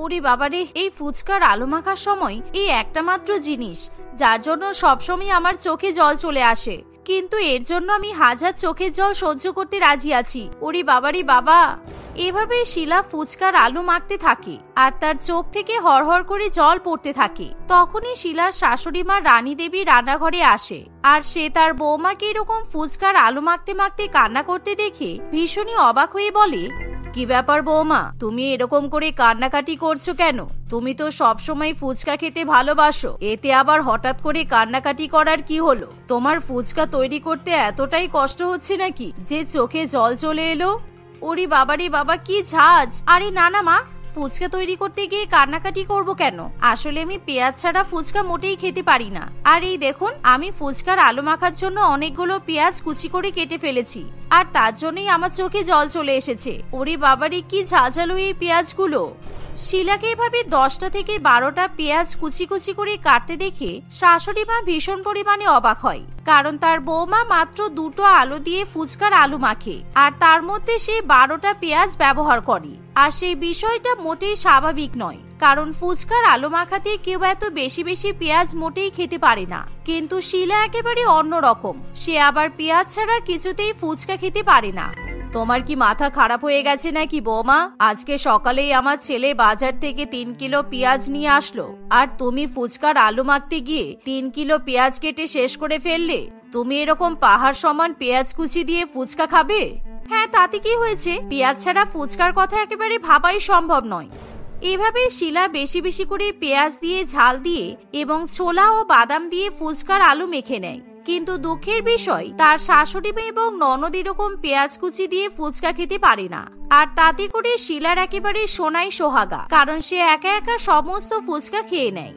ওরে বাবারে, এই ফুচকার আলু মাখার সময় এই একটা মাত্র জিনিস যার জন্য সবসময় আমার চোখে জল চলে আসে, কিন্তু এর জন্য আমি হাজার চোখের জল সহ্য করতে রাজি আছি। ওরে বাবারে বাবা। এভাবে শিলা ফুচকার আলু মাখতে থাকে আর তার চোখ থেকে হরহর করে জল পড়তে থাকে। তখনই শিলার শাশুড়ি মা রানী দেবী রান্নাঘরে আসে আর সে তার বৌমাকে এরকম ফুচকার আলু মাখতে মাখতে কান্না করতে দেখে ভীষণই অবাক হয়ে বলে, কি ব্যাপার বৌমা, তুমি এরকম করে কান্নাকাটি করছো কেন? তুমি তো সবসময় ফুচকা খেতে ভালোবাসো, এতে আবার হঠাৎ করে কান্নাকাটি করার কি হলো? তোমার ফুচকা তৈরি করতে এতটাই কষ্ট হচ্ছে নাকি যে চোখে জল চলে এলো? ওরে বাবারে বাবা, কি ঝাঁজ! আরে না না মা, ফুচকা তৈরি করতে গিয়ে কান্নাকাটি করব কেন? আসলে আমি পেঁয়াজ ছাড়া ফুচকা মোটেই খেতে পারি না। আর এই দেখুন, আমি ফুচকার আলু মাখার জন্য অনেকগুলো পেঁয়াজ কুচি করে কেটে ফেলেছি আর তার জন্যই আমার চোখে জল চলে এসেছে। ওরে বাবারে, কি ঝাঁঝালো এই পেঁয়াজগুলো! শিলাকে এভাবে 10টা থেকে 12টা পেঁয়াজ কুচি কুচি করে কাটতে দেখে শাশুড়ি মা ভীষণ পরিমাণে অবাক হয়, কারণ তার বৌমা মাত্র 2টো আলু দিয়ে ফুচকার আলু মাখে আর তার মধ্যে সে 12টা পেঁয়াজ ব্যবহার করে। আর সেই বিষয়টা মোটেই স্বাভাবিক নয়, কারণ ফুচকার আলু মাখাতে কেউ এত বেশি বেশি পেঁয়াজ মোটেই খেতে পারে না। কিন্তু শিলা একেবারে অন্যরকম, সে আবার পেঁয়াজ ছাড়া কিছুতেই ফুচকা খেতে পারে না। তোমার কি মাথা খারাপ হয়ে গেছে নাকি বৌমা? আজকে সকালেই আমার ছেলে বাজার থেকে 3 কিলো পেঁয়াজ নিয়ে আসলো আর তুমি ফুচকার আলু মাখতে গিয়ে 3 কিলো পেঁয়াজ কেটে শেষ করে ফেললে। তুমি এরকম পাহাড় সমান পেঁয়াজ কুচি দিয়ে ফুচকা খাবে? হ্যাঁ, তাতে কি হয়েছে? পেঁয়াজ ছাড়া ফুচকার কথা একেবারে ভাবাই সম্ভব নয়। এভাবে শিলা বেশি বেশি করে পেঁয়াজ দিয়ে, ঝাল দিয়ে এবং ছোলা ও বাদাম দিয়ে ফুচকার আলু মেখে নেয়। কিন্তু দুঃখের বিষয়, তার শাশুড়ি মেয়ে এবং ননদ এরকম পেঁয়াজ কুচি দিয়ে ফুচকা খেতে পারে না। আর তাতে করে শিলার একেবারে সোনাই সোহাগা, কারণ সে একা একা সমস্ত ফুচকা খেয়ে নেয়।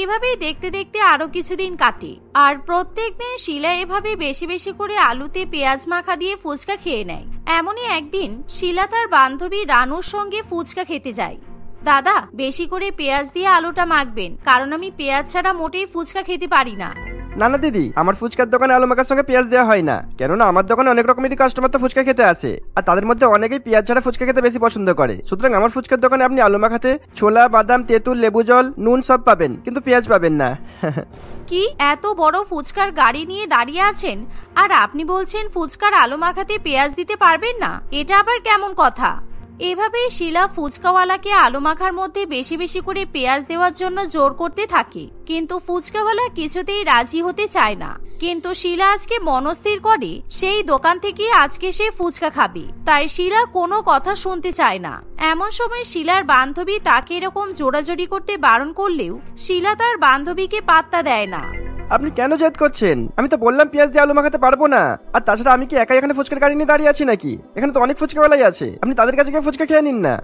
এভাবেই দেখতে দেখতে আরো কিছুদিন কাটে আর প্রত্যেক দিন শিলা এভাবে বেশি বেশি করে আলুতে পেঁয়াজ মাখা দিয়ে ফুচকা খেয়ে নেয়। এমনই একদিন শিলা তার বান্ধবী রানুর সঙ্গে ফুচকা খেতে যায়। দাদা, বেশি করে পেঁয়াজ দিয়ে আলুটা মাখবেন, কারণ আমি পেঁয়াজ ছাড়া মোটেই ফুচকা খেতে পারি না। না না দিদি, আমার ফুচকার দোকানে আলু মাখার সঙ্গে পেঁয়াজ দেওয়া হয় না, কেননা আমার দোকানে অনেক রকমেরই কাস্টমার তো ফুচকা খেতে আসে আর তাদের মধ্যে অনেকেই পেঁয়াজ ছাড়া ফুচকা খেতে বেশি পছন্দ করে। সুতরাং আমার ফুচকার দোকানে আপনি আলু মাখাতে ছোলা, বাদাম, তেঁতুল, লেবু জল, নুন সব পাবেন, কিন্তু পেঁয়াজ পাবেন না। কি এত বড় ফুচকার গাড়ি নিয়ে দাঁড়িয়ে আছেন আর আপনি বলছেন ফুচকার আলু মাখাতে পেঁয়াজ দিতে পারবেন না? এটা আবার কেমন কথা? এভাবে শিলা ফুচকাওয়ালাকে আলু মাখার মধ্যে বেশি বেশি করে পেঁয়াজ দেওয়ার জন্য জোর করতে থাকে, কিন্তু ফুচকাওয়ালা কিছুতেই রাজি হতে চায় না। কিন্তু শিলা আজকে মনস্থির করে সেই দোকান থেকে আজকে সে ফুচকা খাবে, তাই শিলা কোনো কথা শুনতে চায় না। এমন সময় শিলার বান্ধবী তাকে এরকম জোরাজোরি করতে বারণ করলেও শিলা তার বান্ধবীকে পাত্তা দেয় না। আপনি কেন জেদ করছেন? আমি তো বললাম পেঁয়াজ দিয়ে আলু মাখাতে পারবো না। আর তাছাড়া আমি কি একাই এখানে ফুচকার গাড়ি নিয়ে দাঁড়িয়ে আছি নাকি? এখানে তো অনেক ফুচকাওয়ালাই আছে, আপনি তাদের কাছে গিয়ে ফুচকা খেয়ে নিন না।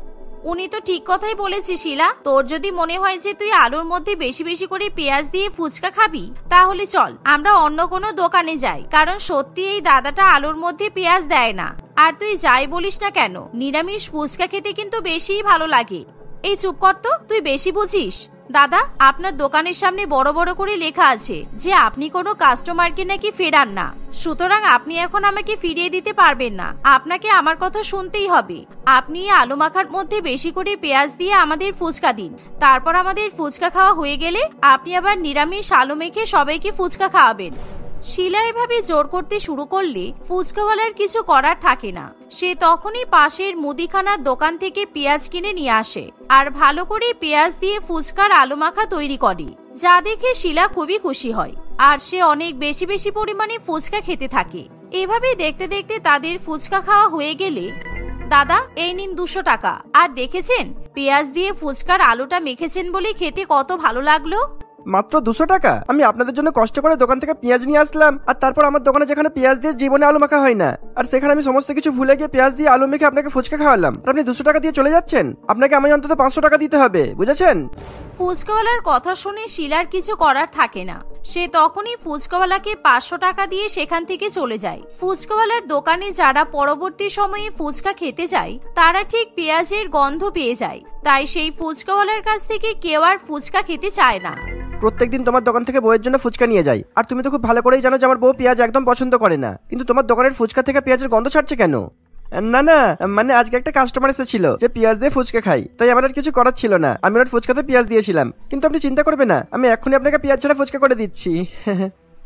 উনি তো ঠিক কথাই বলেছে শিলা, তোর যদি মনে হয় যে তুই আলুর মধ্যে বেশি বেশি করে পেঁয়াজ দিয়ে ফুচকা খাবি, তাহলে চল আমরা অন্য কোনো দোকানে যাই, কারণ সত্যি এই দাদাটা আলুর মধ্যে পেঁয়াজ দেয় না। আর তুই যাই বলিস না কেন, নিরামিষ ফুচকা খেতে কিন্তু বেশিই ভালো লাগে। এই চুপ কর তো, তুই বেশি বুঝিস। দাদা, আপনার দোকানের সামনে বড় বড় করে লেখা আছে যে আপনি কোনো কাস্টমারকে নাকি ফেরান না, সুতরাং আপনি এখন আমাকে ফিরিয়ে দিতে পারবেন না। আপনাকে আমার কথা শুনতেই হবে। আপনি আলু মাখার মধ্যে বেশি করে পেঁয়াজ দিয়ে আমাদের ফুচকা দিন, তারপর আমাদের ফুচকা খাওয়া হয়ে গেলে আপনি আবার নিরামিষ আলু মেখে সবাইকে ফুচকা খাওয়াবেন। শিলা এভাবে জোর করতে শুরু করলে ফুচকাওয়ালার কিছু করার থাকে না। সে তখনই পাশের মুদিখানার দোকান থেকে পেঁয়াজ কিনে নিয়ে আসে আর ভালো করে পেঁয়াজ দিয়ে ফুচকার আলু মাখা তৈরি করে, যা দেখে শিলা খুবই খুশি হয় আর সে অনেক বেশি বেশি পরিমাণে ফুচকা খেতে থাকে। এভাবে দেখতে দেখতে তাদের ফুচকা খাওয়া হয়ে গেলে, দাদা এই নিন 200 টাকা। আর দেখেছেন পেঁয়াজ দিয়ে ফুচকার আলুটা মেখেছেন বলে খেতে কত ভালো লাগলো। মাত্র 200 টাকা? আমি আপনাদের জন্য কষ্ট করে দোকান থেকে পেঁয়াজ নিয়ে আসলাম আর তারপর আমার দোকানে যেখানে পেঁয়াজ দিয়ে জীবনে আলু মাখা হয় না, আর সেখানে আমি সমস্ত কিছু ভুলে গিয়ে পেঁয়াজ দিয়ে আলু মেখে আপনাকে ফুচকা খাওয়ালাম, আর আপনি 200 টাকা দিয়ে চলে যাচ্ছেন? আপনাকে আমি অন্তত 500 টাকা দিতে হবে, বুঝেছেন? ফুচকাওয়ালার কথা শুনে শিলার কিছু করার থাকে না। সে তখনই ফুচকাওয়ালাকে 500 টাকা দিয়ে সেখান থেকে চলে যায়। ফুচকাওয়ালার দোকানে যারা পরবর্তী সময়ে ফুচকা খেতে যায় তারা ঠিক পেঁয়াজের গন্ধ পেয়ে যায়, তাই সেই ফুচকাওয়ালার কাছ থেকে কেউ আর ফুচকা খেতে চায় না। প্রত্যেকদিন তোমার দোকান থেকে বউয়ের জন্য ফুচকা নিয়ে যাই, আর তুমি তো খুব ভালো করেই জানো যে আমার বউ পেঁয়াজ একদম পছন্দ করে না, কিন্তু তোমার দোকানের ফুচকা থেকে পেঁয়াজের গন্ধ ছাড়ছে কেন? না না, মানে আজকে একটা কাস্টমার এসেছিল যে পেঁয়াজ দিয়ে ফুচকা খাই, তাই আমার আর কিছু করার ছিল না, আমি ওর ফুচকাতে পেঁয়াজ দিয়েছিলাম। কিন্তু আপনি চিন্তা করবেন না, আমি এখনই আপনাকে পেঁয়াজ ছাড়া ফুচকা করে দিচ্ছি।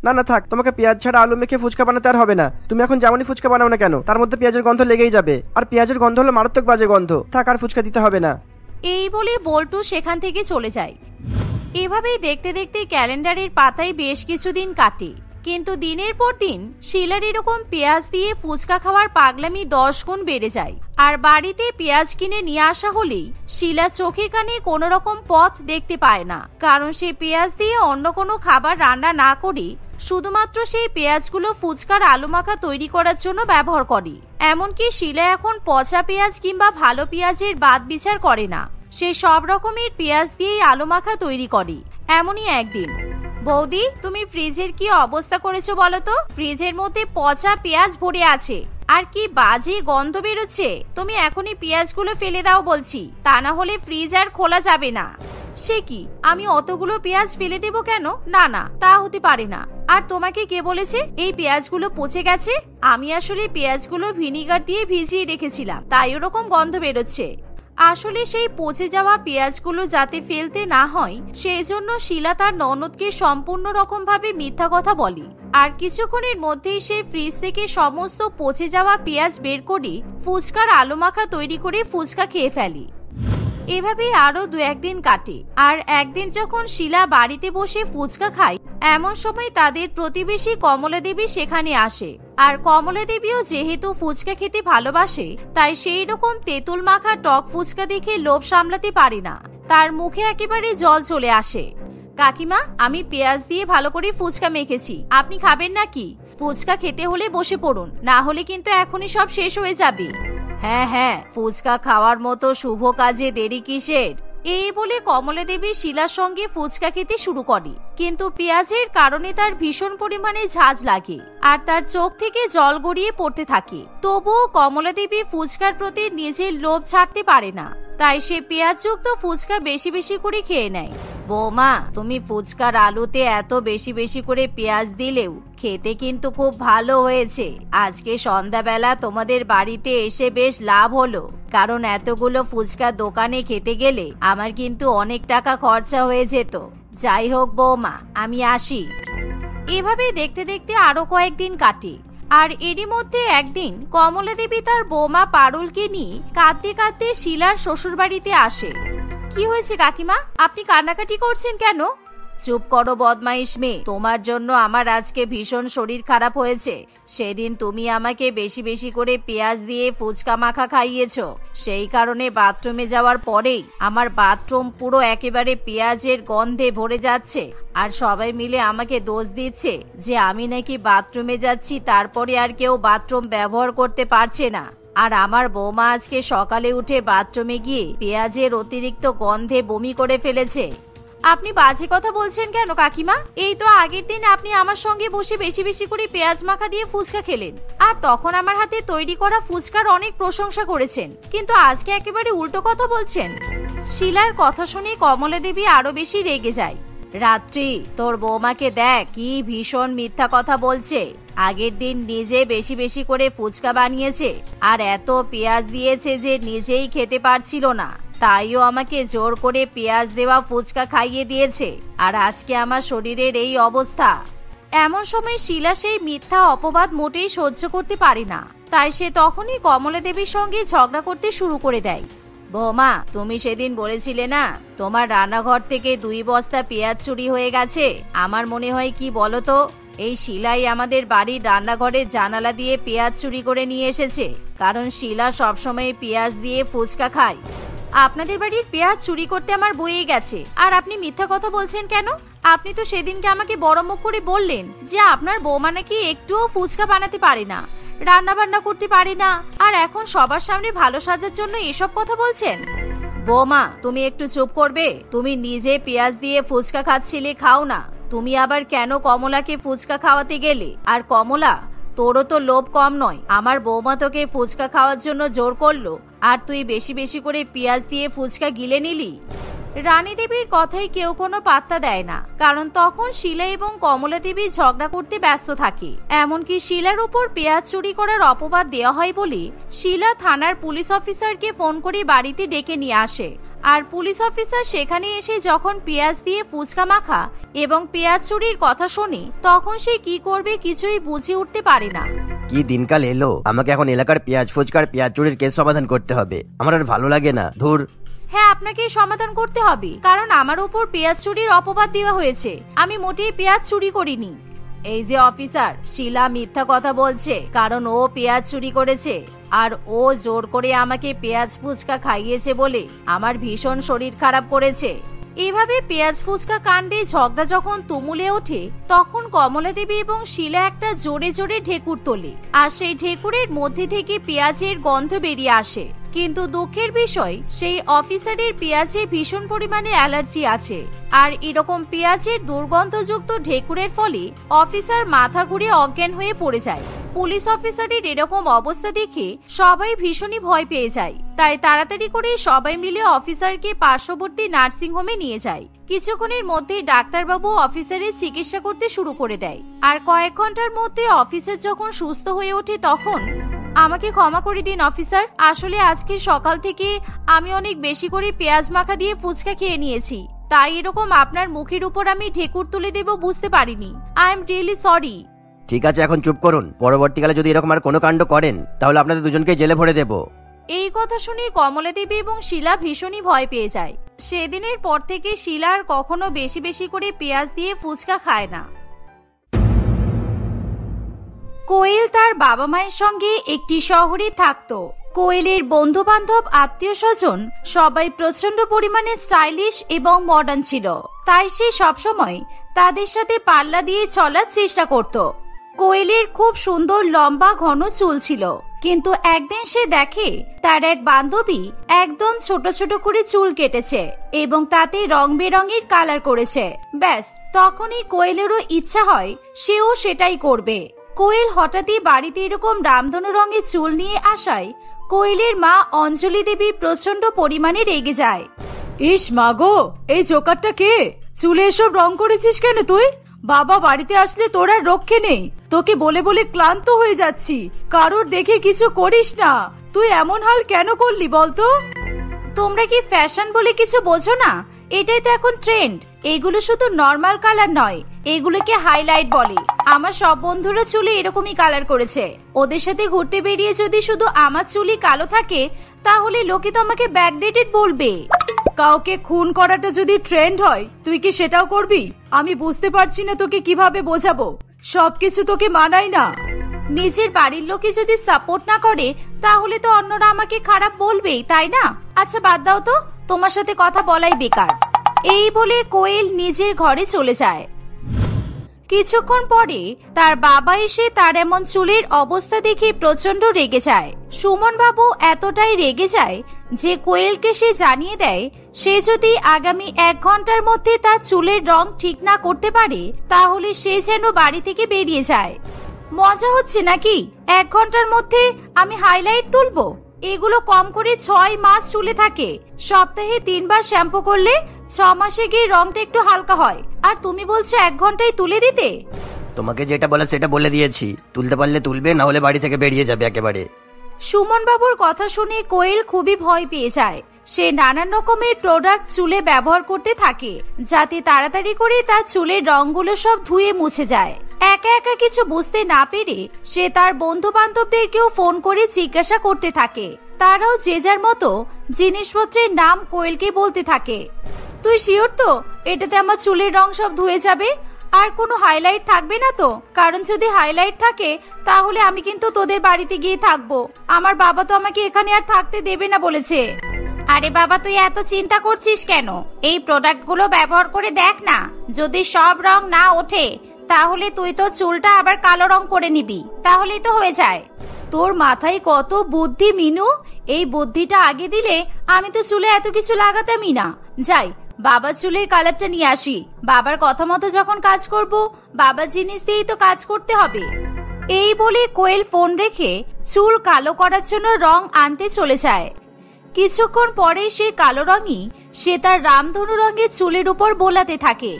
না না থাক, তোমাকে পেঁয়াজ ছাড়া আলু মেখে ফুচকা বানাতে আর হবে না। তুমি এখন যেমনই ফুচকা বানাও না কেন, তার মধ্যে পেঁয়াজের গন্ধ লেগেই যাবে, আর পেঁয়াজের গন্ধ হলো মারাত্মক বাজে গন্ধ। থাক, আর ফুচকা দিতে হবে না। এই বলে বল্টু সেখান থেকে চলে যায়। এভাবেই দেখতে দেখতে ক্যালেন্ডারের পাতায় বেশ কিছুদিন কাটে, কিন্তু দিনের পর দিন শিলার এরকম পেঁয়াজ দিয়ে ফুচকা খাওয়ার পাগলামি 10 গুণ বেড়ে যায়। আর বাড়িতে পেঁয়াজ কিনে নিয়ে আসা হলেই শিলা চোখে কানে কোনো রকম পথ দেখতে পায় না, কারণ সে পেঁয়াজ দিয়ে অন্য কোনো খাবার রান্না না করে শুধুমাত্র সেই পেঁয়াজগুলো ফুচকার আলু মাখা তৈরি করার জন্য ব্যবহার করে। এমনকি শিলা এখন পচা পেঁয়াজ কিংবা ভালো পেঁয়াজের বাদ বিচার করে না, সে সব রকমের পেঁয়াজ দিয়েই আলু মাখা তৈরি করে। এমনই একদিন, বৌদি তুমি ফ্রিজের কি অবস্থা করেছো বলো তো? ফ্রিজের মধ্যে পচা পেঁয়াজ ভরে আছে, আর কি বাজে গন্ধ বেরোচ্ছে। তুমি এখনই পেঁয়াজগুলো ফেলে দাও বলছি, তা না হলে ফ্রিজ আর খোলা যাবে না। সে কি, আমি অতগুলো পেঁয়াজ ফেলে দেব কেন? না না, তা হতে পারে না। আর তোমাকে কে বলেছে এই পেঁয়াজগুলো পচে গেছে? আমি আসলে পেঁয়াজগুলো ভিনিগার দিয়ে ভিজিয়ে রেখেছিলাম, তাই ওরকম গন্ধ বেরোচ্ছে। আসলে সেই পচে যাওয়া পেঁয়াজগুলো যাতে ফেলতে না হয় সেই জন্য শিলা তার ননদকে সম্পূর্ণ রকম ভাবে মিথ্যা কথা বলে। আর কিছুক্ষণের মধ্যেই সে ফ্রিজ থেকে সমস্ত পচে যাওয়া পেঁয়াজ বের করে ফুচকার আলু মাখা তৈরি করে ফুচকা খেয়ে ফেলে। এভাবে আরো 2-1 দিন কাটে। আর একদিন যখন শিলা বাড়িতে বসে ফুচকা খায়, এমন সময় তাদের প্রতিবেশী কমলা দেবী সেখানে আসে। আর কমলা দেবীও যেহেতু ফুচকা খেতে ভালোবাসে, তাই সেই রকম তেঁতুল মাখা টক ফুচকা দেখে লোভ সামলাতে পারে না, তার মুখে একেবারে জল চলে আসে। কাকিমা, আমি পেঁয়াজ দিয়ে ভালো করে ফুচকা মেখেছি, আপনি খাবেন নাকি? ফুচকা খেতে হলে বসে পড়ুন, না হলে কিন্তু এখনই সব শেষ হয়ে যাবে। হ্যাঁ হ্যাঁ, ফুচকা খাওয়ার মতো শুভ কাজে দেরি কিসের? এই বলে কমলা দেবী শিলার সঙ্গে ফুচকা খেতে শুরু করে। কিন্তু পেঁয়াজের কারণে তার ভীষণ পরিমাণে ঝাঁজ লাগে আর তার চোখ থেকে জল গড়িয়ে পড়তে থাকে। তবুও কমলা দেবী ফুচকার প্রতি নিজের লোভ ছাড়তে পারে না, তাই সে পেঁয়াজযুক্ত ফুচকা বেশি বেশি করে খেয়ে নেয়। বৌমা, তুমি ফুচকার আলুতে এত বেশি বেশি করে পেঁয়াজ দিলেও খেতে কিন্তু খুব ভালো হয়েছে। আজকে সন্ধ্যাবেলা তোমাদের বাড়িতে এসে বেশ লাভ হলো, কারণ এতগুলো ফুচকা দোকানে খেতে গেলে আমার কিন্তু অনেক টাকা খরচা হয়ে যেত। যাই হোক বৌমা, আমি আসি। এভাবে দেখতে দেখতে আরো কয়েকদিন কাটে। আর এরই মধ্যে একদিন কমলা দেবী তার বৌমা পারুলকে নিয়ে কাঁদতে কাঁদতে শিলার শ্বশুর বাড়িতে আসে। কি হয়েছে কাকিমা, আপনি কান্নাকাটি করছেন কেন? চুপ করো বদমাইশ মেয়ে, তোমার জন্য আমার আজকে ভীষণ শরীর খারাপ হয়েছে। সেদিন তুমি আমাকে বেশি বেশি করে পেঁয়াজ দিয়ে ফুচকা মাখা খাইয়েছো, সেই কারণে বাথরুমে যাওয়ার পরেই আমার বাথরুম পুরো একেবারে পেঁয়াজের গন্ধে ভরে যাচ্ছে। আর সবাই মিলে আমাকে দোষ দিচ্ছে যে আমি নাকি বাথরুমে যাচ্ছি, তারপরে আর কেউ বাথরুম ব্যবহার করতে পারছে না। আর আমার বৌমা আজকে সকালে উঠে বাথরুমে গিয়ে পেঁয়াজের অতিরিক্ত গন্ধে বমি করে ফেলেছে। আপনি বাজে কথা বলছেন কেন কাকিমা? এই তো আগের দিন আপনি আমার সঙ্গে বসে বেশি বেশি করে পেঁয়াজ মাখা দিয়ে ফুচকা খেলেন, আর তখন আমার হাতে তৈরি করা ফুচকার অনেক প্রশংসা করেছেন, কিন্তু আজকে একেবারে উল্টো কথা বলছেন। শিলার কথা শুনে কমলা দেবী আরো বেশি রেগে যায়। রাত্রি, তোর বৌমাকে দেখ কি ভীষণ মিথ্যা কথা বলছে। আগের দিন নিজে বেশি বেশি করে ফুচকা বানিয়েছে আর এত পেঁয়াজ দিয়েছে যে নিজেই খেতে পারছিল না, তাইও আমাকে জোর করে পেঁয়াজ দেওয়া ফুচকা খাইয়ে দিয়েছে, আর আজকে আমার শরীরের এই অবস্থা। এমন সময় শিলা সেই মিথ্যা অপবাদ মোটেই সহ্য করতে পারে না, তাই সে তখনই কমলা দেবীর সঙ্গে ঝগড়া করতে শুরু করে দেয়। বৌমা, তুমি সেদিন বলেছিলে না তোমার রান্নাঘর থেকে 2 বস্তা পেঁয়াজ চুরি হয়ে গেছে? আমার মনে হয় কি বলতো, এই শিলাই আমাদের বাড়ির রান্নাঘরের জানালা দিয়ে পেঁয়াজ চুরি করে নিয়ে এসেছে, কারণ শিলা সবসময় পেঁয়াজ দিয়ে ফুচকা খায়। আপনাদের বাড়ির পেঁয়াজ চুরি করতে আমার বয়ে গেছে, আর আপনি মিথ্যা কথা বলছেন কেন? আপনি তো সেদিনকে আমাকে বড় মুখ করে বললেন যে আপনার বৌমা নাকি একটুও ফুচকা বানাতে পারে না, রান্না বান্না করতে পারে না, আর এখন সবার সামনে ভালো সাজার জন্য এসব কথা বলছেন। বৌমা, তুমি একটু চুপ করবে? তুমি নিজে পেঁয়াজ দিয়ে ফুচকা খাচ্ছিলে, খাও না। তুমি আবার কেন কমলাকে ফুচকা খাওয়াতে গেলে? আর কমলা, তোরও তো লোভ কম নয়, আমার বৌমা তোকে ফুচকা খাওয়ার জন্য জোর করলো আর তুই বেশি বেশি করে পেঁয়াজ দিয়ে ফুচকা গিলে নিলি। রানী দেবীর কথাই কেউ কোনো পাত্তা দেয় না, কারণ তখন শিলা এবং কমলা দেবী ঝগড়া করতে ব্যস্ত থাকে। এমনকি শিলার উপর পেঁয়াজ চুরি করার অপবাদ দেওয়া হয় বলে শিলা থানার পুলিশ অফিসারকে ফোন করে বাড়িতে ডেকে নিয়ে আসে। আর পুলিশ অফিসার সেখানে এসে যখন পেঁয়াজ দিয়ে ফুচকা মাখা এবং পেঁয়াজ চুরির কথা শোনে, তখন সে কি করবে কিছুই বুঝে উঠতে পারে না। কি দিনকাল এলো, আমাকে এখন এলাকার পেঁয়াজ ফুচকার পেঁয়াজ চুরির কেস সমাধান করতে হবে। আমার আর ভালো লাগে না, ধুর। হ্যাঁ, আপনাকে সমাধান করতে হবে, কারণ আমার উপর পেঁয়াজ চুরির অপবাদ দেওয়া হয়েছে। আমি মোটেই পেঁয়াজ চুরি করিনি। এই যে অফিসার, শিলা মিথ্যা কথা বলছে, কারণ ও পেঁয়াজ চুরি করেছে আর ও জোর করে আমাকে পেঁয়াজ ফুচকা খাইয়েছে বলে আমার ভীষণ শরীর খারাপ করেছে। এভাবে পেঁয়াজ ফুচকা কাণ্ডে ঝগড়া যখন তুমুলে ওঠে, তখন কমলা দেবী এবং শিলা একটা জোরে জোরে ঢেকুর তোলে, আর সেই ঢেকুরের মধ্যে থেকে পেঁয়াজের গন্ধ বেরিয়ে আসে। কিন্তু দুঃখের বিষয়, সেই অফিসারের পেঁয়াজে ভীষণ পরিমাণে অ্যালার্জি আছে, আর এরকম পেঁয়াজের দুর্গন্ধযুক্ত ঢেকুরের ফলে অফিসার মাথা ঘুরে অজ্ঞান হয়ে পড়ে যায়। পুলিশ অফিসারের এরকম অবস্থা দেখে সবাই ভীষণই ভয় পেয়ে যায়। তাই তাড়াতাড়ি করে সবাই মিলে অফিসারকে পার্শ্ববর্তী নার্সিং হোমে নিয়ে যায়। কিছুক্ষণের মধ্যে ডাক্তারবাবু অফিসারের চিকিৎসা করতে শুরু করে দেয়। আর কয়েক ঘন্টার মধ্যে অফিসার যখন সুস্থ হয়ে ওঠে, তখন আমাকে ক্ষমা করে দিন অফিসার, আসলে আজকে সকাল থেকে আমি অনেক বেশি করে পেঁয়াজ মাখা দিয়ে ফুচকা খেয়ে নিয়েছি, তাই এরকম আপনার মুখের উপর আমি ঢেকুর তুলে দেব বুঝতে পারিনি। I am really sorry. ঠিক আছে, এখন চুপ করুন। পরবর্তীকালে যদি এরকম আর কোনো কাণ্ড করেন, তাহলে আপনাদের দুজনকে জেলে ভরে দেব। এই কথা শুনে কমলা দেবী এবং শিলা ভীষণই ভয় পেয়ে যায়। সেদিনের পর থেকে শিলা আর কখনো বেশি বেশি করে পেঁয়াজ দিয়ে ফুচকা খায় না। কোয়েল তার বাবা মায়ের সঙ্গে একটি শহরে থাকতো। কোয়েলের বন্ধু বান্ধব, আত্মীয় স্বজন সবাই প্রচন্ড পরিমাণে স্টাইলিশ এবং মডার্ন ছিল, তাই সে সবসময় তাদের সাথে পাল্লা দিয়ে চলার চেষ্টা করত। কোয়েলের খুব সুন্দর লম্বা ঘন চুল ছিল, কিন্তু একদিন সে দেখে তার এক বান্ধবী একদম ছোট ছোট করে চুল কেটেছে এবং তাতে রং বেরঙের কালার করেছে। ব্যাস, তখনই কোয়েলেরও ইচ্ছা হয় সেও সেটাই করবে। কোয়েল হঠাৎই বাড়িতে এরকম রামধনু রঙের চুল নিয়ে আসায় কোয়েলের মা অঞ্জলি দেবী প্রচন্ড পরিমাণে রেগে যায়। ইস মা গো, এই জোকারটা কে? চুলে এসব রং করেছিস কেন তুই? বাবা বাড়িতে আসলে তোর আর রক্ষে নেই। তোকে বলে বলে ক্লান্ত হয়ে যাচ্ছি, কারোর দেখে কিছু করিস না। তুই এমন হাল কেন করলি বলতো? তোমরা কি ফ্যাশন বলে কিছু বোঝো না? এটাই তো এখন ট্রেন্ড। এগুলো শুধু নর্মাল কালার নয়, এগুলোকে হাইলাইট বলে। আমার সব বন্ধুরা চুলে এরকমই কালার করেছে। ওদের সাথে ঘুরতে বেরিয়ে যদি শুধু আমার চুলই কালো থাকে, তাহলে লোকে তো আমাকে ব্যাকডেটেড বলবে। কাউকে খুন করাটা যদি ট্রেন্ড হয়, তুই কি সেটাও করবি? আমি বুঝতে পারছি না তোকে কিভাবে বোঝাবো। সবকিছু তোকে মানায় না। নিজের বাড়ির লোকে যদি সাপোর্ট না করে, তাহলে তো অন্যরা আমাকে খারাপ বলবেই, তাই না? আচ্ছা বাদ দাও তো, তোমার সাথে কথা বলাই বেকার। এই বলে কোয়েল নিজের ঘরে চলে যায়। কিছুক্ষণ পরে তার বাবা এসে তার এমন চুলের অবস্থা দেখে প্রচন্ড রেগে যায়। সুমন বাবু এতটাই রেগে যায় যে কোয়েলকে সে জানিয়ে দেয় সে যদি আগামী 1 ঘন্টার মধ্যে তার চুলের রং ঠিক না করতে পারে, তাহলে সে যেন বাড়ি থেকে বেরিয়ে যায়। মজা হচ্ছে নাকি? 1 ঘন্টার মধ্যে আমি হাইলাইট তুলবো? এগুলো কম করে 6 মাস চুলে থাকে। সপ্তাহে 3 বার শ্যাম্পু করলে 6 মাসে গিয়ে রংটা একটু হালকা হয়, আর তুমি বলছো 1 ঘন্টায় তুলে দিতে? তোমাকে যেটা বলে সেটা বলে দিয়েছি, তুলতে পারলে তুলবে, না হলে বাড়ি থেকে বেরিয়ে যাবে একেবারে। সুমন বাবুর কথা শুনে কোয়েল খুবই ভয় পেয়ে যায়। সে নানান রকমের প্রোডাক্ট চুলে ব্যবহার করতে থাকে, যাতে তাড়াতাড়ি করে তার চুলের রংগুলো সব ধুয়ে মুছে যায়। একা একা কিছু বুঝতে না পেরে সে তার বন্ধু বান্ধবদেরকেও ফোন করে জিজ্ঞাসা করতে থাকে। তারাও যে যার মতো জিনিসপত্রের নাম কোয়েলকে বলতে থাকে। তুই শিওর তো এটাতে আমার চুলের রং সব ধুয়ে যাবে? আর কোনো হাইলাইট থাকবে না তো? কারণ যদি হাইলাইট থাকে, তাহলে আমি কিন্তু তোদের বাড়িতে গিয়ে থাকবো। আমার বাবা তো আমাকে এখানে আর থাকতে দেবে না বলেছে। আরে বাবা, তুই এত চিন্তা করছিস কেন? এই প্রোডাক্টগুলো ব্যবহার করে দেখ না, যদি সব রং না ওঠে, তাহলে তুই তো চুলটা আবার কালো রং করে নিবি, তাহলেই তো হয়ে যায়। তোর মাথায় কত বুদ্ধি মিনু! এই বুদ্ধিটা আগে দিলে আমি তো চুলে এত কিছু লাগাতামই না। যাই, বাবার চুলের কালারটা নিয়ে আসি। বাবার কথা মতো যখন কাজ করব, বাবার জিনিস দিয়েই তো কাজ করতে হবে। এই বলে কোয়েল ফোন রেখে চুল কালো করার জন্য রং আনতে চলে যায়। কিছুক্ষণ পরে সেই কালো রঙই সে তার রামধনু রঙের চুলের উপর বোলাতে থাকে।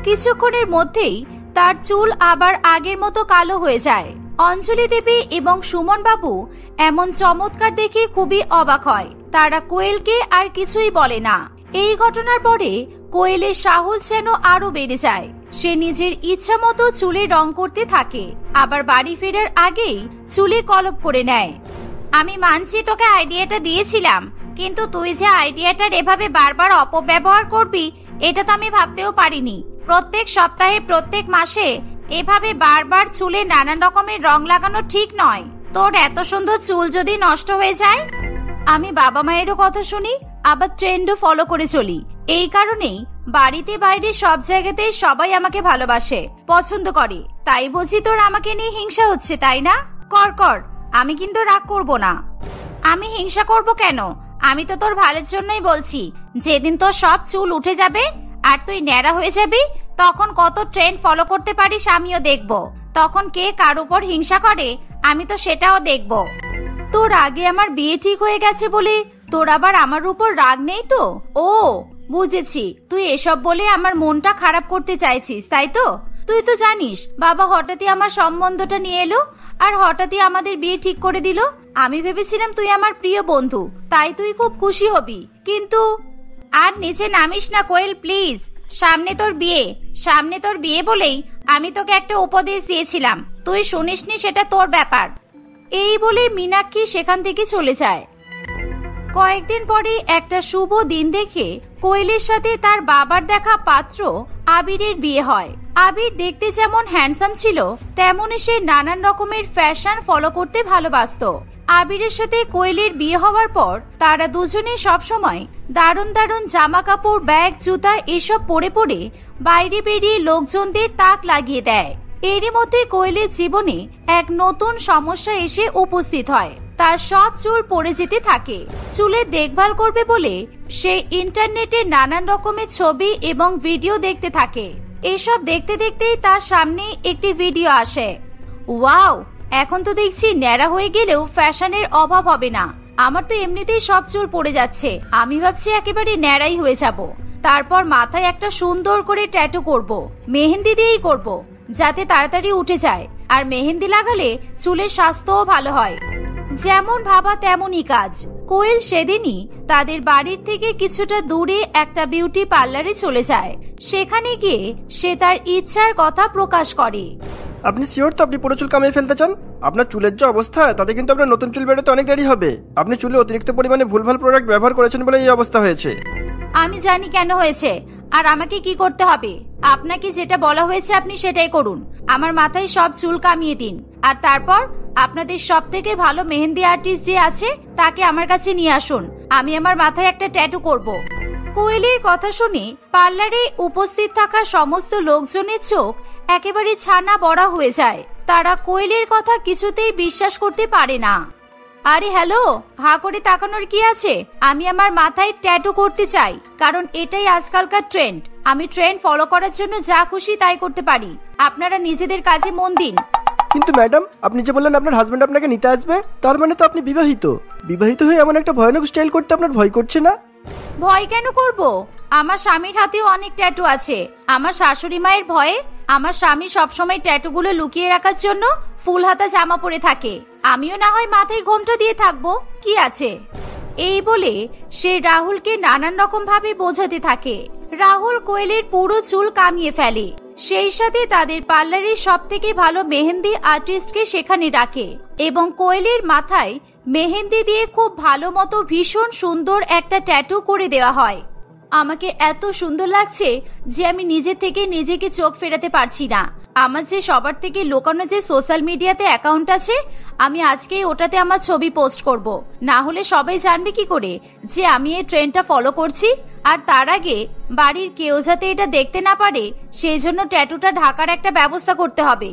কিছুক্ষণের মধ্যেই তার চুল আবার আগের মতো কালো হয়ে যায়। অঞ্জলি দেবী এবং সুমন বাবু এমন চমৎকার দেখে খুবই অবাক হয়। তারা কোয়েলকে আর কিছুই বলে না। এই ঘটনার পরে কোয়েলের সাহস যেন আরো বেড়ে যায়। সে নিজের ইচ্ছা মতো চুলে রং করতে থাকে, আবার বাড়ি ফেরার আগেই চুলে কলপ করে নেয়। আমি মানছি তোকে আইডিয়াটা দিয়েছিলাম, কিন্তু তুই যে আইডিয়াটার এভাবে বারবার অপব্যবহার করবি এটা তো আমি ভাবতেও পারিনি। প্রত্যেক সপ্তাহে প্রত্যেক মাসে এভাবে বারবার চুলে নানান রকমের রং লাগানো ঠিক নয়। তোর এত সুন্দর চুল যদি নষ্ট হয়ে যায়। আমি বাবা মায়েরও কথা শুনি, আবার ট্রেন্ডও ফলো করে চলি। এই কারণেই বাড়িতে বাইরে সব জায়গাতেই সবাই আমাকে ভালোবাসে, পছন্দ করে। তাই বুঝি তোর আমাকে নিয়ে হিংসা হচ্ছে, তাই না? কর কর, আমি কিন্তু রাগ করব না। আমি হিংসা করব কেন? আমি তো তোর ভালোর জন্যই বলছি। যেদিন তোর সব চুল উঠে যাবে আর তুই ন্যাড়া হয়ে যাবি, তখন কত ট্রেন্ড ফলো করতে পারিস আমিও দেখব। তখন কে কার উপর হিংসা করে আমি তো সেটাও দেখব। তোর আগে আমার বিয়ে ঠিক হয়ে গেছে বলে তোর আবার আমার উপর রাগ নেই তো? ও বুঝেছি, তুই এসব বলে আমার মনটা খারাপ করতে চাইছিস, তাই তো? তুই তো জানিস বাবা হঠাৎই আমার সম্বন্ধটা নিয়ে এলো আর হঠাৎই আমাদের বিয়ে ঠিক করে দিল। আমি ভেবেছিলাম তুই আমার প্রিয় বন্ধু, তাই তুই খুব খুশি হবি। কিন্তু আর নিচে নামিস না কোয়েল, প্লিজ। সামনে তোর বিয়ে বলেই আমি তোকে একটা উপদেশ দিয়েছিলাম, তুই শুনিসনি, সেটা তোর ব্যাপার। এই বলে মীনাক্ষী সেখান থেকে চলে যায়। কয়েকদিন পরে একটা শুভ দিন দেখে কোয়েলের সাথে তার বাবার দেখা পাত্র আবিরের বিয়ে হয়। আবির দেখতে যেমন হ্যান্ডসাম ছিল, তেমনই সে নানান রকমের ফ্যাশন ফলো করতে ভালোবাসতো। আবিরের সাথে কোয়েলের বিয়ে হওয়ার পর তারা দুজনে সবসময় দারুণ দারুণ জামা কাপড়, ব্যাগ, জুতা এসব পরে পরে বাইরে বেরিয়ে লোকজনদের তাক লাগিয়ে দেয়। এরই মধ্যে কোয়েলের জীবনে এক নতুন সমস্যা এসে উপস্থিত হয়। তার সব চুল পড়ে যেতে থাকে। চুলের দেখভাল করবে বলে সে ইন্টারনেটে নানান রকমের ছবি এবং ভিডিও দেখতে থাকে। এসব দেখতে দেখতেই তার সামনে একটি ভিডিও আসে। ওয়াও, এখন তো দেখছি ন্যাড়া হয়ে গেলেও ফ্যাশনের অভাব হবে না। আমার তো এমনিতেই সব চুল পড়ে যাচ্ছে, আমি ভাবছি একেবারে ন্যাড়াই হয়ে যাব। তারপর মাথায় একটা সুন্দর করে ট্যাটু করব, মেহেন্দি দিয়েই করব, যাতে তাড়াতাড়ি উঠে যায়। আর মেহেন্দি লাগালে চুলের স্বাস্থ্যও ভালো হয়। যেমন ভাবা তেমনই কাজ। কোয়েল সেদিনই তাদের বাড়ির থেকে কিছুটা দূরে একটা বিউটি পার্লারে চলে যায়। সেখানে গিয়ে সে তার ইচ্ছার কথা প্রকাশ করে। আপনি শিওর তো আপনি পুরো চুল কামিয়ে ফেলতে চান? আপনার চুলের যে অবস্থা তাতে কিন্তু আপনার নতুন চুল বেরোতে অনেক দেরি হবে। আপনি চুলে অতিরিক্ত পরিমাণে ভুলভাল প্রোডাক্ট ব্যবহার করেছেন বলে এই অবস্থা হয়েছে। আমি জানি কেন হয়েছে, আর আমাকে কি করতে হবে। আপনাকে যেটা বলা হয়েছে আপনি সেটাই করুন। আমার মাথায় সব চুল কামিয়ে দিন, আর তারপর আপনাদের সব থেকে ভালো মেহেন্দি আর্টিস্ট যে আছে তাকে আমার কাছে নিয়ে আসুন। আমি আমার মাথায় একটা ট্যাটু করব। কোয়েলের কথা শুনে পার্লারে উপস্থিত থাকা সমস্ত লোকজনের চোখ একেবারে ছানা বড়া হয়ে যায়। তারা কোয়েলের কথা কিছুতেই বিশ্বাস করতে পারে না। আরে হ্যালো, হা করে তাকানোর কি আছে? আমি আমার মাথায় ট্যাটু করতে চাই, কারণ এটাই আজকালকার ট্রেন্ড। আমি ট্রেন্ড ফলো করার জন্য যা খুশি তাই করতে পারি। আপনারা নিজেদের কাজে মন দিন। কিন্তু ম্যাডাম, আপনি যে বললেন আপনার হাজবেন্ড আপনাকে নিতে আসবে, তার মানে তো আপনি বিবাহিত হয়ে এমন একটা ভয়ানক স্টাইল করতে আপনার ভয় করছে না? ভয় কেন করব? আমার স্বামীর হাতেও অনেক ট্যাটু আছে। আমার শাশুড়ি মায়ের ভয়ে আমার স্বামী সবসময় ট্যাটুগুলো লুকিয়ে রাখার জন্য ফুল হাতা জামা পরে থাকে। আমিও না হয় মাথায় ঘোমটা দিয়ে থাকবো, কি আছে? এই বলে সে রাহুলকে নানান রকম ভাবে বোঝাতে থাকে। রাহুল কোয়েলের পুরো চুল কামিয়ে ফেলে। সেই সাথে তাদের পার্লারের সব থেকে ভালো মেহেন্দি আর্টিস্টকে সেখানে রাখে এবং কোয়েলের মাথায় মেহেন্দি দিয়ে খুব ভালো মতো ভীষণ সুন্দর একটা ট্যাটু করে দেওয়া হয়। আমাকে এত সুন্দর লাগছে যে আমি নিজে থেকে নিজেকে চোখ ফেরাতে পারছি না। আমার যে সবার থেকে লোকানো যে সোশ্যাল মিডিয়াতে অ্যাকাউন্ট আছে, আমি আজকেই ওটাতে আমার ছবি পোস্ট করব। না হলে সবাই জানবে কি করে যে আমি এই ট্রেন্ডটা ফলো করছি। আর তার আগে বাড়ির কেউ যাতে এটা দেখতে না পারে, সেই জন্য ট্যাটুটা ঢাকার একটা ব্যবস্থা করতে হবে।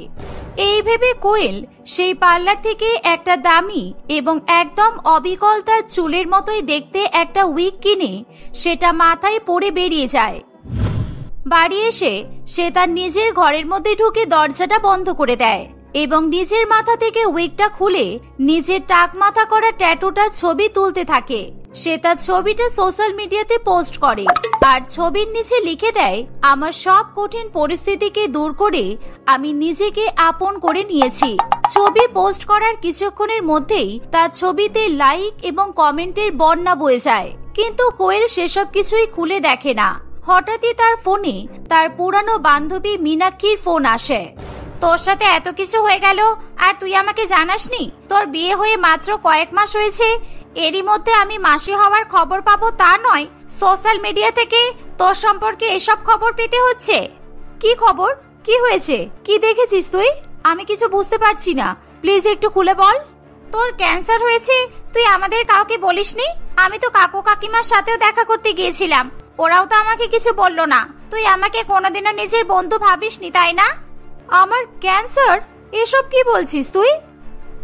এই ভেবে কোয়েল সেই পার্লার থেকে একটা দামি এবং একদম অবিকল তার চুলের মতোই দেখতে একটা উইগ কিনে সেটা মাথায় পরে বেরিয়ে যায়। বাড়ি এসে সে তার নিজের ঘরের মধ্যে ঢুকে দরজাটা বন্ধ করে দেয় এবং নিজের মাথা থেকে উইগটা খুলে নিজের টাক মাথা করা ট্যাটুটার ছবি তুলতে থাকে। সে তার ছবিটা সোশ্যাল মিডিয়াতে পোস্ট করে আর ছবির নিচে লিখে দেয়, আমার সব কঠিন পরিস্থিতিকে দূর করে আমি নিজেকে আপন করে নিয়েছি। ছবি পোস্ট করার কিছুক্ষণের মধ্যেই তার ছবিতে লাইক এবং কমেন্টের বন্যা বয়ে যায়, কিন্তু কোয়েল সেসব কিছুই খুলে দেখে না। হঠাৎই তার ফোনে তার পুরানো বান্ধবী মীনাক্ষীর ফোন আসে। তোর সাথে এত কিছু হয়ে গেল আর তুই আমাকে জানাসনি? তোর বিয়ে হয়ে মাত্র কয়েক মাস হয়েছে, এরই মধ্যে আমি মাসি হওয়ার খবর পাবো তা নয়, সোশ্যাল মিডিয়া থেকে তোর সম্পর্কে এসব খবর পেতে হচ্ছে। কি খবর? কি হয়েছে? কি দেখেছিস তুই? আমি কিছু বুঝতে পারছি না, প্লিজ একটু খুলে বল। তোর ক্যান্সার হয়েছে তুই আমাদের কাউকে বলিসনি? আমি তো কাকু কাকিমার সাথেও দেখা করতে গিয়েছিলাম, ওরাও তো আমাকে কিছু বললো না। তুই আমাকে কোনোদিনও নিজের বন্ধু ভাবিসনি, তাই না? আমার ক্যান্সার? এসব কি বলছিস তুই?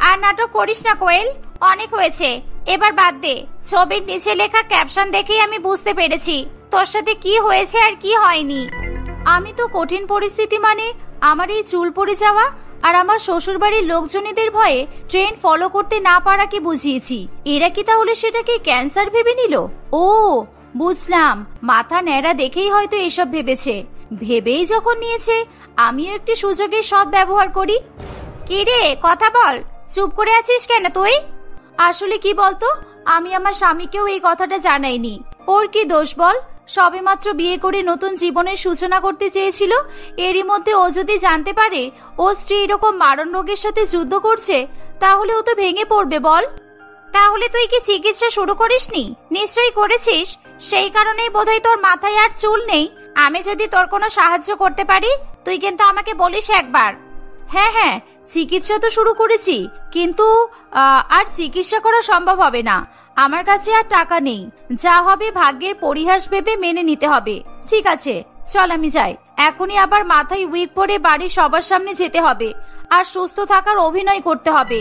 আর নাটক করিস না কোয়েল, অনেক হয়েছে, এবার বাদ দে। ছবির নিচে লেখা ক্যাপশন দেখেই আমি বুঝতে পেরেছি তোর সাথে কি হয়েছে আর কি হয়নি। আমি তো কঠিন পরিস্থিতি মানে আমার এই চুল পড়ে যাওয়া আর আমার শ্বশুর বাড়ির লোকজনেদের ভয়ে ট্রেন ফলো করতে না পারাকে বুঝিয়েছি। এরা কি তাহলে সেটাকে ক্যান্সার ভেবে নিল? ও বুঝলাম, মাথা ন্যাড়া দেখেই হয়তো এসব ভেবেছে। ভেবেই যখন নিয়েছে, আমিও একটি সুযোগের সৎ ব্যবহার করি। কি রে, কথা বল, চুপ করে আছিস কেন তুই? আসলে কি বলতো, আমি আমার স্বামীকেও এই কথাটা জানাইনি। ওর কি দোষ বল? সবেমাত্র বিয়ে করে নতুন জীবনের সূচনা করতে চেয়েছিল, এরই মধ্যে ও যদি জানতে পারে ও স্ত্রী এরকম মারণ রোগের সাথে যুদ্ধ করছে, তাহলে ও তো ভেঙে পড়বে বল। তাহলে তুই কি চিকিৎসা শুরু করিসনি? নিশ্চয়ই করেছিস, সেই কারণেই বোধহয় তোর মাথায় আর চুল নেই। আমি যদি তোর কোনো সাহায্য করতে পারি তুই কিন্তু আমাকে বলিস একবার। হ্যাঁ হ্যাঁ, চিকিৎসা তো শুরু করেছি, কিন্তু আর চিকিৎসা করা সম্ভব হবে না। আমার কাছে আর টাকা নেই, যা হবে ভাগ্যের পরিহাস ভেবে মেনে নিতে হবে। ঠিক আছে, চল আমি যাই। এখনই আবার মাথায় উইগ পরে বাড়ির সবার সামনে যেতে হবে আর সুস্থ থাকার অভিনয় করতে হবে।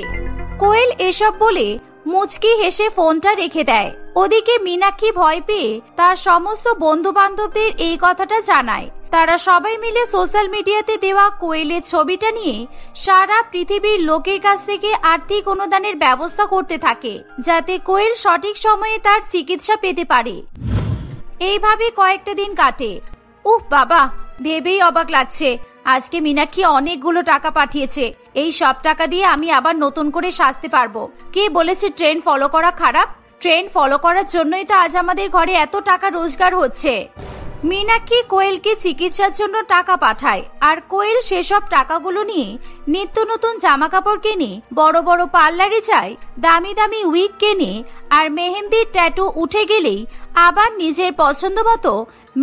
কোয়েল এসব বলে মুচকি হেসে ফোনটা রেখে দেয়। ওদিকে মীনাক্ষী ভয় পেয়ে তার সমস্ত বন্ধু বান্ধবদের এই কথাটা জানায়। তারা সবাই মিলে সোশ্যাল মিডিয়াতে দেওয়া কোয়েলের ছবিটা নিয়ে সারা পৃথিবীর লোকের কাছ থেকে আর্থিক অনুদানের ব্যবস্থা করতে থাকে, যাতে কোয়েল সঠিক সময়ে তার চিকিৎসা পেতে পারে। এইভাবে কয়েকটা দিন কাটে। উফ বাবা, ভেবেই অবাক লাগছে, আজকে মীনাক্ষী অনেকগুলো টাকা পাঠিয়েছে। এই সব টাকা দিয়ে আমি আবার নতুন করে সাজতে পারবো। কে বলেছে ট্রেন ফলো করা খারাপ? ট্রেন ফলো করার জন্যই তো আজ আমাদের ঘরে এত টাকা রোজগার হচ্ছে। মীনাক্ষী কোয়েলকে চিকিৎসার জন্য টাকা পাঠায়, আর কোয়েল সেসব টাকাগুলো নিয়ে নিত্য নতুন জামা কাপড় কেনে, বড় বড় পার্লারে যায়, দামি দামি উইগ কেনে, আর মেহেন্দির ট্যাটু উঠে গেলেই আবার নিজের পছন্দ মতো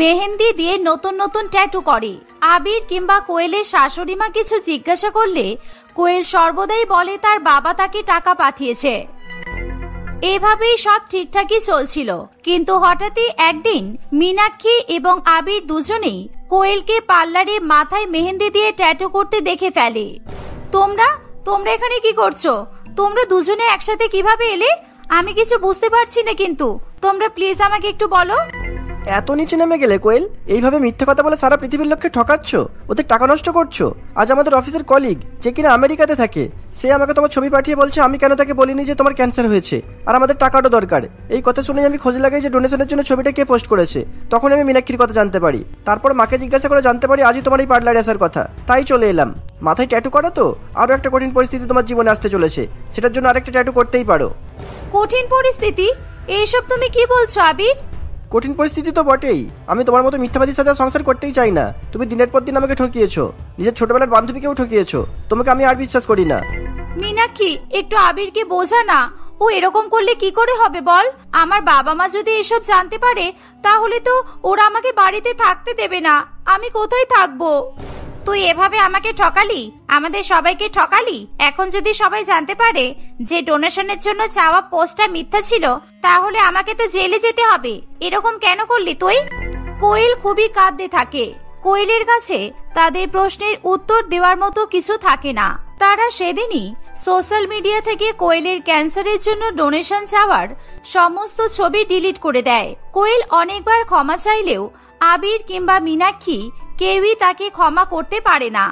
মেহেন্দি দিয়ে নতুন নতুন ট্যাটু করে। আবির কিংবা কোয়েলের শাশুড়ি মা কিছু জিজ্ঞাসা করলে কোয়েল সর্বদাই বলে তার বাবা তাকে টাকা পাঠিয়েছে। এভাবেই সব ঠিকঠাকই চলছিল, কিন্তু হঠাৎই একদিন মীনাক্ষী এবং আবির দুজনেই কোয়েলকে পার্লারে মাথায় মেহেন্দি দিয়ে ট্যাটু করতে দেখে ফেলে। তোমরা এখানে কি করছো? তোমরা দুজনে একসাথে কিভাবে এলে? আমি কিছু বুঝতে পারছি না, কিন্তু তোমরা প্লিজ আমাকে একটু বলো। এত নিচে নেমে গেলে কোয়েল? এইভাবে মিথ্যে কথা বলে সারা পৃথিবীর লোককে ঠকাচ্ছ, ওদের টাকা নষ্ট করছো। আজ আমাদের অফিসের কলিগ, যে কিনা আমেরিকাতে থাকে, সে আমাকে তোমার ছবি পাঠিয়ে বলছে আমি কেন তাকে বলিনি যে তোমার ক্যান্সার হয়েছে আর আমাদের টাকাটা দরকার। এই কথা শুনে আমি খোঁজ লাগাই যে ডোনেশনের জন্য ছবিটা কে পোস্ট করেছে। তখন আমি মীনাক্ষীর কথা জানতে পারি। তারপর মাকে জিজ্ঞাসা করে জানতে পারি আজই তোমার এই পার্লারে আসার কথা। তাই চলে এলাম। মাথায় ট্যাটু করা তো আরো একটা কঠিন পরিস্থিতি তোমার জীবনে আসতে চলেছে, সেটার জন্য আরেকটা ট্যাটু করতেই পারো। কঠিন পরিস্থিতি? এইসব তুমি কি বলছো আবির? কঠিন পরিস্থিতি তো বটেই। আমি তোমার মতো মিথ্যাবাদীর সাথে সংসার করতেই চাই না। তুমি দিনের পর দিন আমাকে ঠকিয়েছো, নিজের ছোটবেলার বান্ধবীকেও ঠকিয়েছো। তোমাকে আমি আর বিশ্বাস করি না। মীনাক্ষী, একটু আবিরকে বোঝা না, ও এরকম করলে কি করে হবে বল? আমার বাবা মা যদি এসব জানতে পারে তাহলে তো ওরা আমাকে বাড়িতে থাকতে দেবে না। আমি কোথায় থাকবো? তুই এভাবে আমাকে ঠকালি, আমাদের সবাইকে ঠকালি। এখন যদি সবাই জানতে পারে যে ডোনেশনের জন্য চাওয়া পোস্টটা মিথ্যা ছিল, তাহলে আমাকে তো জেলে যেতে হবে। এরকম কেন করলি তুই? কোয়েল খুবই কাঁদতে থাকে। কোয়েলের কাছে তাদের প্রশ্নের উত্তর দেওয়ার মতো কিছু থাকে না। তারা সেদিনই সোশ্যাল মিডিয়া থেকে কোয়েলের ক্যান্সারের জন্য ডোনেশন চাওয়ার সমস্ত ছবি ডিলিট করে দেয়। কোয়েল অনেকবার ক্ষমা চাইলেও আবির কিংবা মীনাক্ষী কেউই তাকে ক্ষমা করতে পারে না।